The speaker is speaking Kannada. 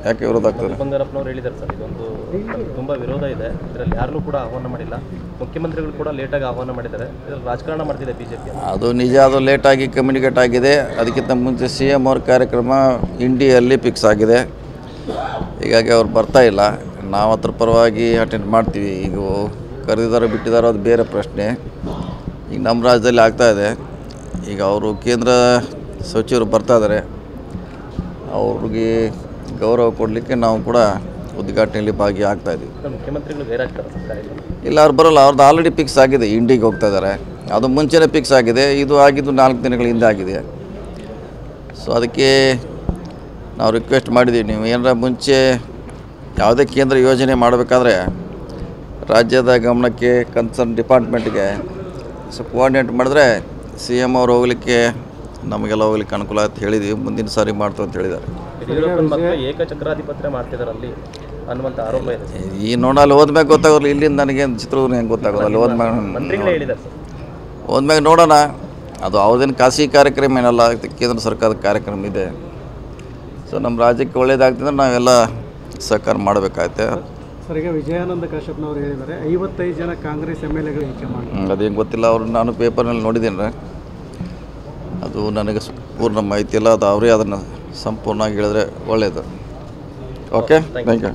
ಯಾಕೆ ವಿರೋಧ ಆಗ್ತದೆ? ಬಂಗಾರಪ್ಪನವರು ಹೇಳಿದ್ದಾರೆ ಸರ್, ಇದೊಂದು ತುಂಬ ವಿರೋಧ ಇದೆ, ಇದರಲ್ಲಿ ಯಾರನ್ನೂ ಕೂಡ ಆಹ್ವಾನ ಮಾಡಿಲ್ಲ, ಮುಖ್ಯಮಂತ್ರಿಗಳು ಕೂಡ ಲೇಟಾಗಿ ಆಹ್ವಾನ ಮಾಡಿದ್ದಾರೆ, ಇದರಲ್ಲಿ ರಾಜಕಾರಣ ಮಾಡ್ತಿದೆ ಬಿಜೆಪಿ. ಅದು ನಿಜ, ಅದು ಲೇಟಾಗಿ ಕಮ್ಯುನಿಕೇಟ್ ಆಗಿದೆ. ಅದಕ್ಕಿಂತ ಮುಂಚೆ CM ಅವ್ರ ಕಾರ್ಯಕ್ರಮ ಇಂಡಿಯಲ್ಲಿ ಫಿಕ್ಸ್ ಆಗಿದೆ, ಹೀಗಾಗಿ ಅವ್ರು ಬರ್ತಾ ಇಲ್ಲ. ನಾವು ಅದ್ರ ಪರವಾಗಿ ಅಟೆಂಡ್ ಮಾಡ್ತೀವಿ. ಈಗ ಕರೆದಿದ್ದಾರೋ ಬಿಟ್ಟಿದ್ದಾರೋ ಅದು ಬೇರೆ ಪ್ರಶ್ನೆ. ಈಗ ನಮ್ಮ ರಾಜ್ಯದಲ್ಲಿ ಆಗ್ತಾಯಿದೆ. ಈಗ ಅವರು ಕೇಂದ್ರ ಸಚಿವರು ಬರ್ತಾ ಇದ್ದಾರೆ, ಅವ್ರಿಗೆ ಗೌರವ ಕೊಡಲಿಕ್ಕೆ ನಾವು ಕೂಡ ಉದ್ಘಾಟನೆಯಲ್ಲಿ ಭಾಗಿಯಾಗ್ತಾಯಿದ್ದೀವಿ. ಮುಖ್ಯಮಂತ್ರಿಗಳು ಬೇರೆ ಆಗ್ತಾರೆ ಇಲ್ಲ, ಅವ್ರು ಬರೋಲ್ಲ. ಅವ್ರದ್ದು ಆಲ್ರೆಡಿ ಫಿಕ್ಸ್ ಆಗಿದೆ, ಇಂಡಿಗೆ ಹೋಗ್ತಾ ಇದ್ದಾರೆ. ಅದು ಮುಂಚೆನೇ ಫಿಕ್ಸ್ ಆಗಿದೆ, ಇದು ಆಗಿದ್ದು 4 ದಿನಗಳ ಹಿಂದೆ ಆಗಿದೆ. ಸೊ ಅದಕ್ಕೆ ನಾವು ರಿಕ್ವೆಸ್ಟ್ ಮಾಡಿದ್ದೀವಿ, ನೀವು ಏನಾರ ಮುಂಚೆ ಯಾವುದೇ ಕೇಂದ್ರ ಯೋಜನೆ ಮಾಡಬೇಕಾದ್ರೆ ರಾಜ್ಯದ ಗಮನಕ್ಕೆ ಕನ್ಸರ್ನ್ ಡಿಪಾರ್ಟ್ಮೆಂಟ್ಗೆ ಸ್ವಲ್ಪ ಕೋಆರ್ಡಿನೇಟ್ ಮಾಡಿದ್ರೆ CM ಅವರು ಹೋಗಲಿಕ್ಕೆ ನಮಗೆಲ್ಲ ಹೋಗ್ಲಿಕ್ಕೆ ಅನುಕೂಲ ಅಂತ ಹೇಳಿದ್ವಿ. ಮುಂದಿನ ಸಾರಿ ಮಾಡ್ತು ಅಂತ ಹೇಳಿದ್ದಾರೆ. ಏಕಚಕ್ರಾಧಿಪತ್ಯ ಮಾಡ್ತಿದ್ದಾರಲ್ಲಿ ಅನ್ನುವಂಥ ಆರೋಪ ಇದೆ. ಈ ಅಲ್ಲಿ ಹೋದ್ಮ್ಯಾಗ ಗೊತ್ತಾಗೋಲ್ಲ, ಇಲ್ಲಿಂದ ನನಗೆ ಚಿತ್ರದುರ್ಗ ಹೆಂಗೆ ಗೊತ್ತಾಗೋದು, ಅಲ್ಲಿ ಹೋದ್ಮ್ಯಾಗ ನೋಡೋಣ. ಅದು ಯಾವುದೇನು ಖಾಸಗಿ ಕಾರ್ಯಕ್ರಮ ಏನಲ್ಲ, ಕೇಂದ್ರ ಸರ್ಕಾರದ ಕಾರ್ಯಕ್ರಮ ಇದೆ. ಸೊ ನಮ್ಮ ರಾಜ್ಯಕ್ಕೆ ಒಳ್ಳೇದಾಗ್ತದೆ, ನಾವೆಲ್ಲ ಸಹಕಾರ ಮಾಡಬೇಕಾಗುತ್ತೆ. ಸರ್, ಈಗ ವಿಜಯಾನಂದ ಕಾಶ್ಯಪ್ನವರು ಹೇಳಿದ್ದಾರೆ 55 ಜನ ಕಾಂಗ್ರೆಸ್ MLAಗಳು ಆಯ್ಕೆ ಮಾಡಿ. ಅದೇನು ಗೊತ್ತಿಲ್ಲ, ಅವರು ನಾನು ಪೇಪರ್ನಲ್ಲಿ ನೋಡಿದ್ದೀನಿ. ಅದು ನನಗೆ ಪೂರ್ಣ ಮಾಹಿತಿ ಇಲ್ಲ, ಅದು ಅವರೇ ಅದನ್ನು ಸಂಪೂರ್ಣವಾಗಿ ಹೇಳಿದ್ರೆ ಒಳ್ಳೆಯದು. Okay, thank you.